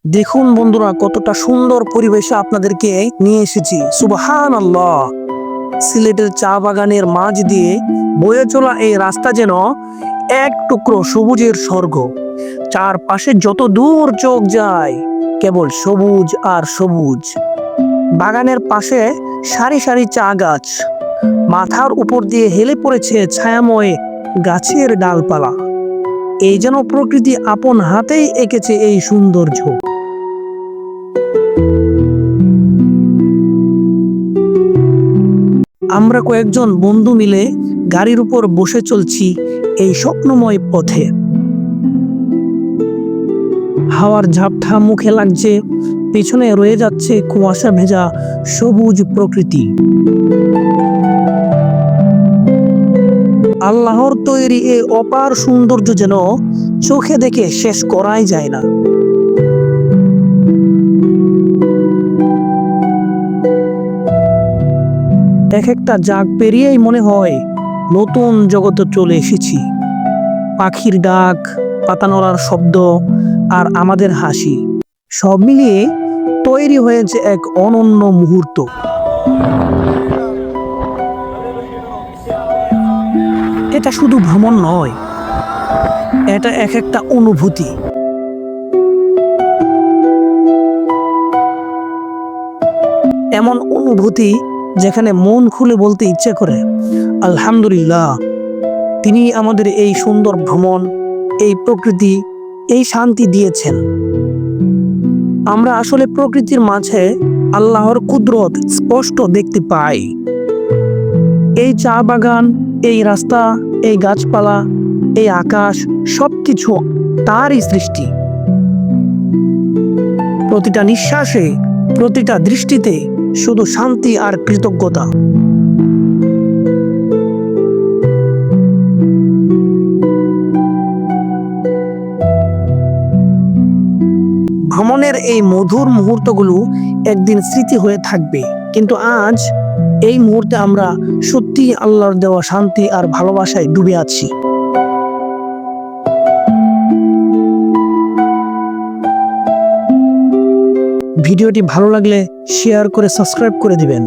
দেখুন বন্ধুরা, কতটা সুন্দর পরিবেশে আপনাদেরকে নিয়ে এসেছি। সুবহানাল্লাহ। সিলেটের চা বাগানের মাঝ দিয়ে বয়ে চলা এই রাস্তা যেন এক টুকরো সবুজের স্বর্গ। চারপাশে যত দূর চোখ যায় কেবল সবুজ আর সবুজ। বাগানের পাশে সারি সারি চা গাছ, মাথার উপর দিয়ে হেলে পড়েছে ছায়াময় গাছের ডালপালা। এই যেন প্রকৃতি আপন হাতেই এঁকেছে এই সৌন্দর্য। আমরা কয়েকজন বন্ধু মিলে গাড়ির উপর বসে চলছি এই স্বপ্নময় পথে। হাওয়ার ঝাপটা মুখে লাগছে, পেছনে রয়ে যাচ্ছে কুয়াশা ভেজা সবুজ প্রকৃতি। আল্লাহর তৈরি এই অপার সৌন্দর্য যেন চোখে দেখে শেষ করাই যায় না। এক একটা জাগ পেরিয়েই মনে হয় নতুন জগতে চলে এসেছি। পাখির ডাক, পাতা নড়ার শব্দ আর আমাদের হাসি, সব মিলিয়ে তৈরি হয়েছে এক অনন্য মুহূর্ত। এটা শুধু ভ্রমণ নয়, এটা এক একটা অনুভূতি। এমন অনুভূতি যেখানে মন খুলে বলতে ইচ্ছে করে আলহামদুলিল্লাহ, তিনি আমাদের এই সুন্দর ভ্রমণ, এই প্রকৃতি, এই শান্তি দিয়েছেন। আমরা আসলে প্রকৃতির মাঝে আল্লাহর কুদরত স্পষ্ট দেখতে পাই। এই চা বাগান, এই রাস্তা, এই গাছপালা, এই আকাশ, সবকিছু তারই সৃষ্টি। প্রতিটা নিঃশ্বাসে, প্রতিটা দৃষ্টিতে শুধু শান্তি আর কৃতজ্ঞতা। ভ্রমণের এই মধুর মুহূর্তগুলো একদিন স্মৃতি হয়ে থাকবে, কিন্তু আজ এই মুহূর্তে আমরা সত্যি আল্লাহর দেওয়া শান্তি আর ভালোবাসায় ডুবে আছি। ভিডিওটি ভালো লাগলে শেয়ার করে সাবস্ক্রাইব করে দিবেন।